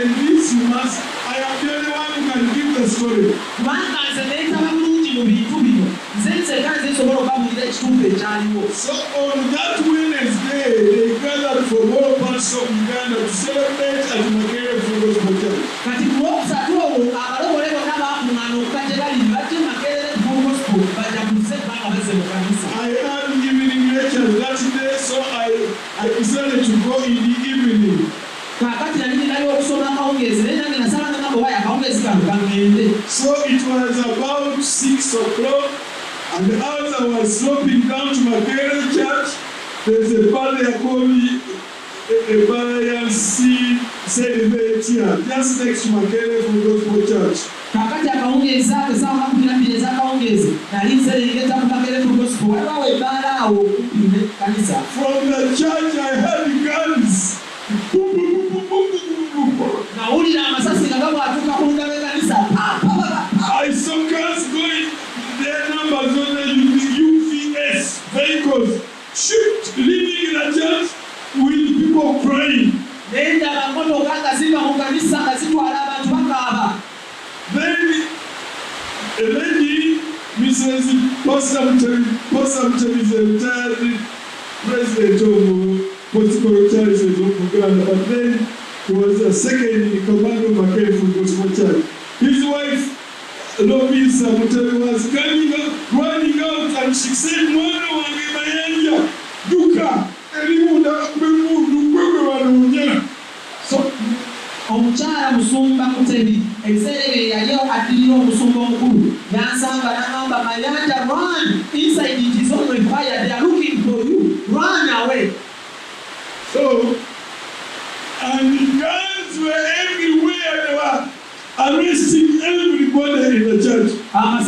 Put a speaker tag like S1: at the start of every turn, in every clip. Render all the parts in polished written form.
S1: in this you must. I am the only one who can give the story. So on that Wednesday, they gathered from all parts of Uganda to celebrate at Makerere Full Gospel Church. I had evening lectures that day, so I decided to go in the evening. So it was about 6 o'clock, and as I was sloping down to Makerere Church, there's a bar there called a Barayan Celebratia, just next to Makerere Full Gospel Church. From the church I heard guns. I saw cars going, their numbers on the UVS vehicles, shoot, leaving the church with people crying. Then a lady, Mrs. Possum is a retired president of Political Charities of Uganda, but then he was a second in command of Makerere Full Gospel Church. His wife, Lobisa Mutari, was coming up, running out, and she said, "Mwana wange mayanja, duka, elimuda bemudu." So, omukyala musumba Mutebi ebiseera yaliyo adirira omusumba omukulu yansanga n'agamba mayanja, run inside, it is on fire, they are looking for you, run away. So, and the guns were everywhere, they were arresting everybody in the church. And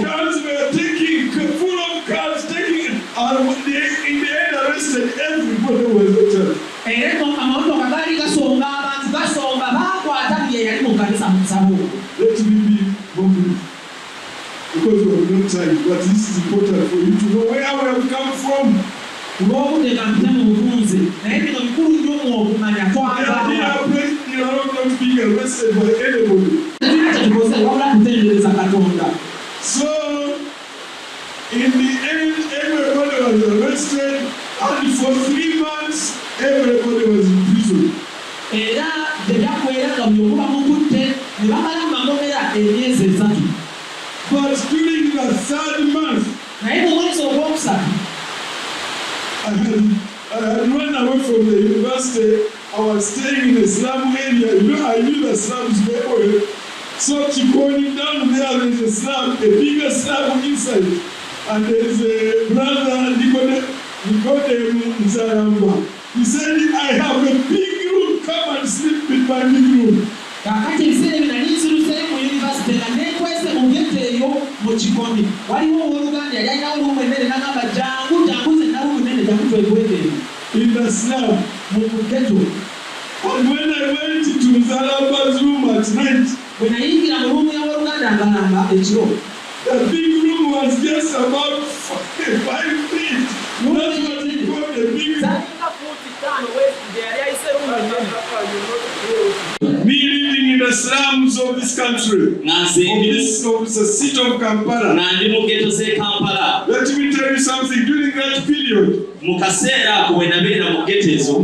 S1: guns were taking, full of cars, taking, and in the end arrested everybody was in the church. Let me be humble, because we have no time, but this is important for you to know where we have come from. You are not being arrested by anybody. So, in the end, everybody was arrested, and for 3 months, everybody was in prison. But during the 3rd month, I had run away from the university. I was staying in a slum area. I knew the slums very well. So going down there is a slum, a bigger slum inside. And there is a brother, Nikodem Nzaramba. He said, "I have a big room, come and sleep in my big room." In the slum, and when I went to Nzaramba's room at night, the big room was just about 5 feet. That's what we call the big room. Me living in the slums of this country, of the city of Kampala. Let me tell you something. During that period,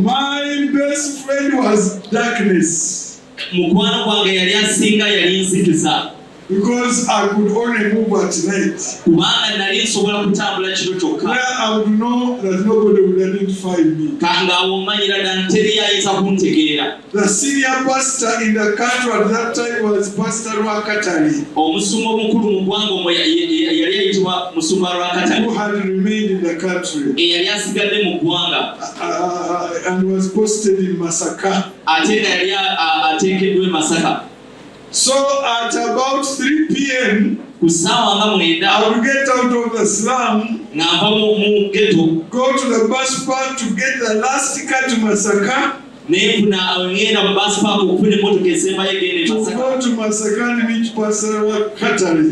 S1: my best friend was darkness. Because I could only move at night. Where I would know that nobody would identify me. The senior pastor in the country at that time was Pastor Rwakatari, who had remained in the country and was posted in Masaka. So at about 3 p.m., I would get out of the slum, go to the bus park to get the last car to Masaka, to go to Masaka and meet Pastor Rwakatari.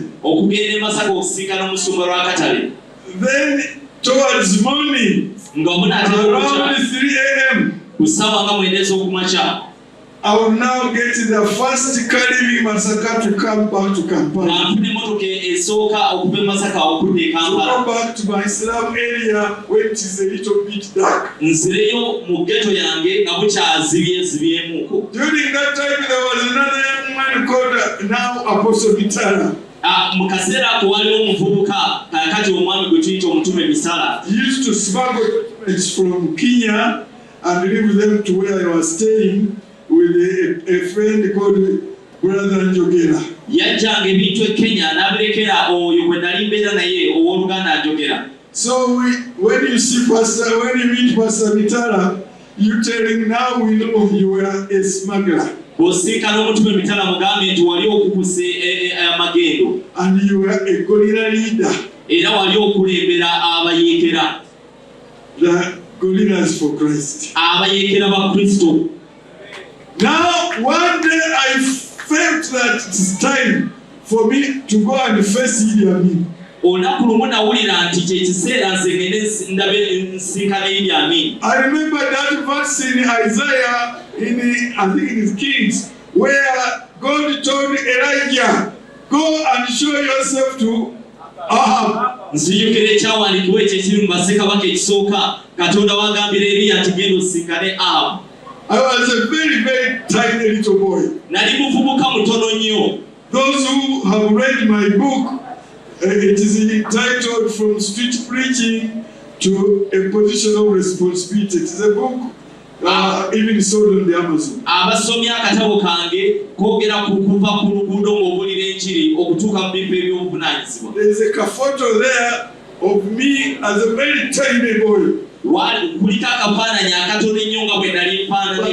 S1: Then towards morning, around 3 a.m. I will now get the first car leaving Masaka to come back to Kampala. To go back to my slum area where it is a little bit dark. During that time there was another young man called now Apostle Mitara. He used to smuggle documents from Kenya and leave them to where I was staying with a friend called Brother Njogera. So when you meet Pastor Mitara, you tell him, now we know you were a smuggler. And you were a gorilla leader. The gorillas for Christ. Now, one day I felt that it's time for me to go and face Idi Amin. I remember that verse in Isaiah, I think it is Kings, where God told Elijah, go and show yourself to Ahab. I was a very, very tiny little boy. Those who have read my book, it is entitled From Street Preaching to a Position of Responsibility. It is a book even sold on the Amazon. There is a photo there of me as a very tiny boy. But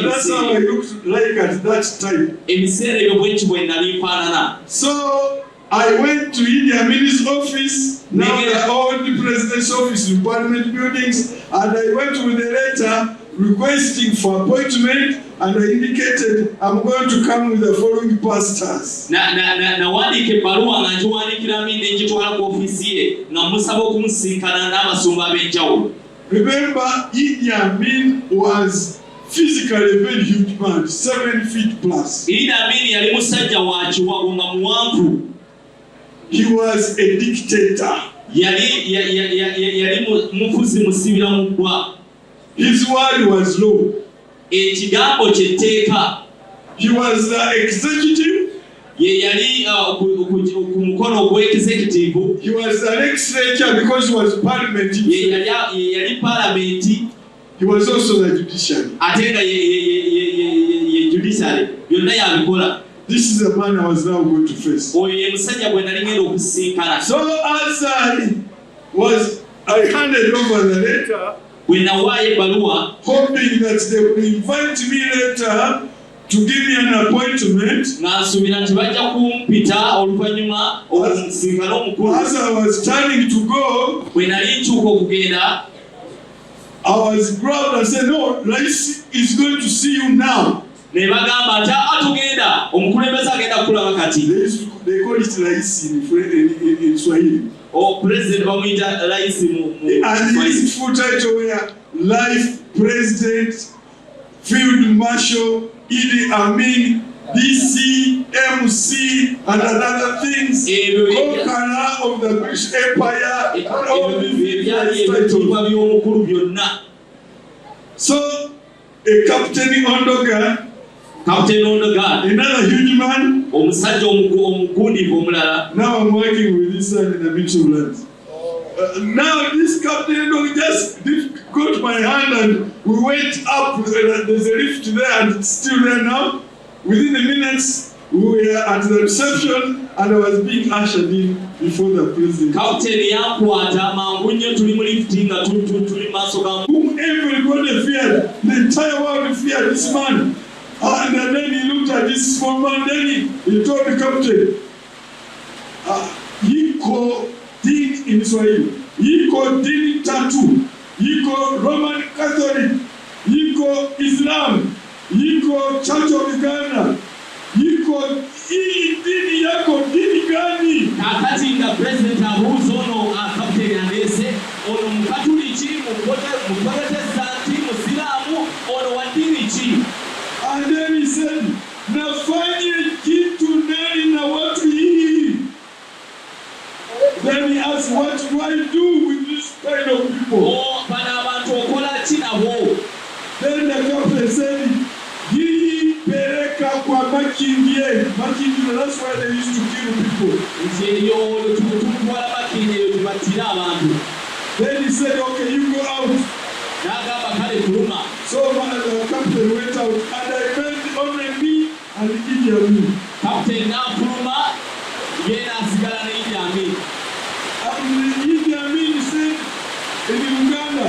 S1: that's how I looked like at that time. So I went to Idi Amin's office, now the old president's office in Parliament buildings, and I went with a letter requesting for appointment, and I indicated I'm going to come with the following pastors. Remember, Idi Amin was physically a very huge man, 7 feet plus. He was a dictator. His word was law. He was the executive. He was the legislature because he was parliament. He was also the judiciary. This is the man I was now going to face. So as I handed over the letter, hoping that they would invite me later to give me an appointment. As I was turning to go, I was grabbed and said, no, Rais is going to see you now. They call it Rais in Swahili. And his full title were Life President Field Marshal Idi Amin, DC, MC, and other things, conqueror of the British Empire, and all these titles. So, a Captain Ondoga, another huge man. Now I'm working with this son in the Mitchell lands. Now this Captain Ondoga just got my hand and we went up. There's a lift there and it's still there now. Within the minutes, we were at the reception and I was being ushered in before the president. Whom everybody feared, the entire world feared this man. And then he looked at this small man, then he told the captain, Yiko Din in Swahili, Yiko Din Tattoo, Yiko Roman Catholic, Yiko Islam, Yiko Church of Uganda, Yiko dini yako dini gani? Kakati the president abuzo no captain andese ono mkatoliki And then he said, nafanye kitu nani na watu hii. Then he asked, what do I do with this kind of people? Then the captain said, hii pereka kwa Makindye. Makindye, that's why they used to kill people. Then he said, okay, you go out. So the captain went out, and I went only me and Idi Amin.
S2: Captain Nafuruma, yena sigala na Idi Amin.
S1: And Idi Amin said, in Uganda,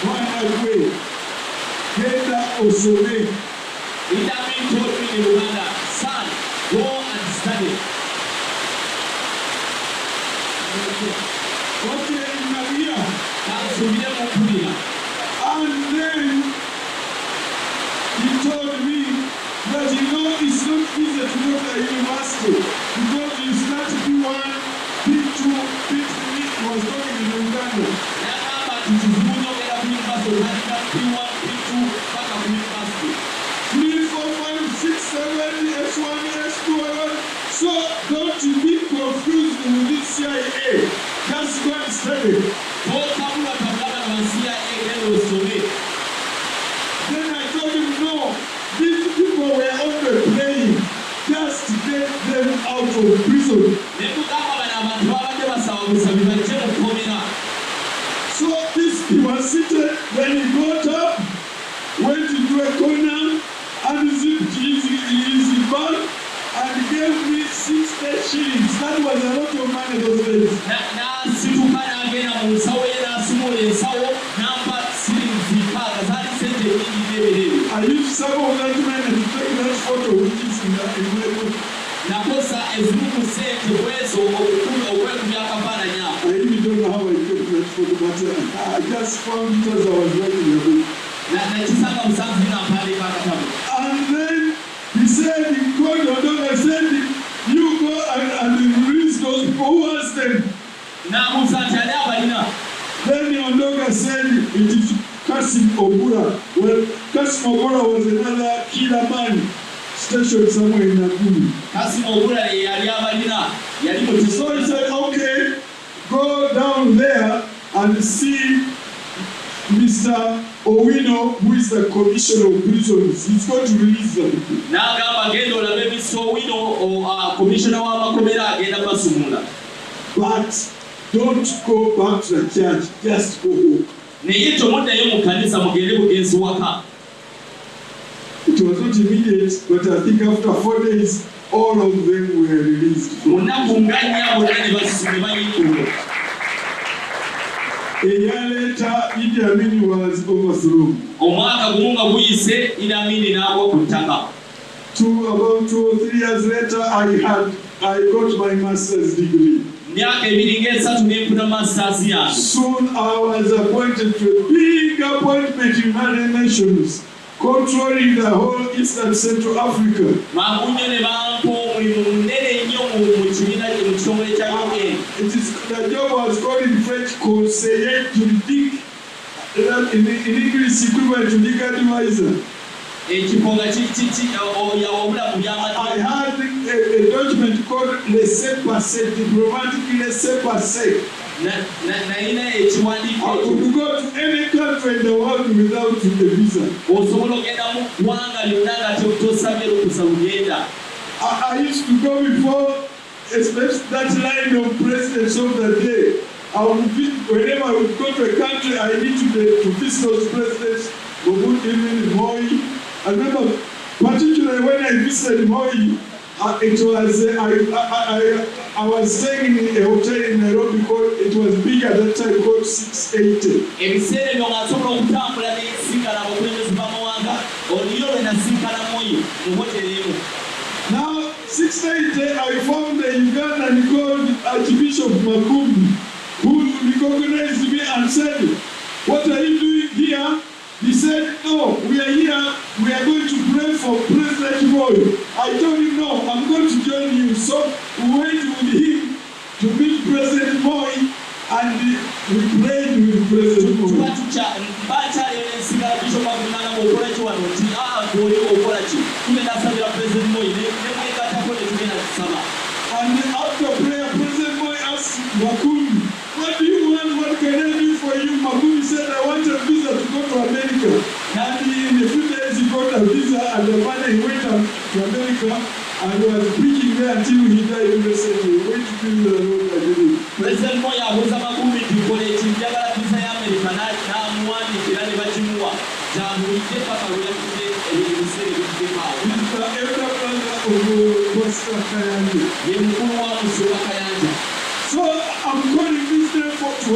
S1: one way, Genda Osome.
S2: Idi Amin told me in Uganda, son, go and study.
S1: Okay, in Maria. And then he told me that it's not easy to go to a university because you start P1, P2, P3, was talking in Uganda. 3, 4, 5, 6, 7, S1, S2, so don't you be confused with this CIA. Just go and study. Then I told him, no, these people were only playing just to get them out of prison. So he was seated, then he got up, went into a corner, unzipped his bag, and gave me 60 shillings. That was a lot of money those days. I used some of that money to take that photo which is in my book. I really don't know how I took that photo, but I just found it as I was writing the book. And then he said, he called Odonga and said, you go and release those people who asked them. Then Odonga said, it is Kasim Obura. Well, Kasim Obura was another killer man stationed somewhere in Nakuru. So he said, okay, go down there and see Mr. Owino, who is the commissioner of prisons. He's going to release them. But don't go back to the church, just go home. It was not immediate, but I think after 4 days, all of them were released. A year later, Idi Amin was overthrown. About 2 or 3 years later, I got my master's degree. Soon I was appointed to a big appointment in United Nations, controlling the whole Eastern Central Africa. The job was called in French conseiller juridique, in English equivalent to legal advisor. I had a document called laissez-passer, diplomatic laissez-passer. I could go to any country in the world without a visa. I used to go before, especially that line of presidents of the day. Whenever I would go to a country, I need to visit those presidents. Even Moi. I remember, particularly when I visited Moi, it was I was staying in a hotel in Nairobi called, it was big at that time, called 680. Now 680, I found a Ugandan called Archbishop Makumbi, who recognized me and said, "What are you doing here?" He said, "No, we are here, we are going to pray for President Moi." I told him, "No, I'm going to join you." So we went with him to meet President Moi and we prayed with President Moi.
S2: wano nti gwoli okola ki tugenda asabira President Moi ne mwegatako ne tugenda kusaba.
S1: And after prayer, President Moi asked Magumi, what do you want? What can I do for you? Magumi said, I want a visa to go to America. And in a few days, he got a visa, and the man he went to America and was preaching there until he died in the city. He went to do the Lord again.
S2: President Moi abuuza Magumi nti kola ekinjagala visa ya America n'amuwandiikira ne bakimuwa. Gyamulidde paka lwe yakuze ebiseera ebituddeko awo.
S1: The elder brother of Pastor Kayanja.
S2: Ye mukulu wa Musyoka Kayanja.
S1: So I'm calling this day for to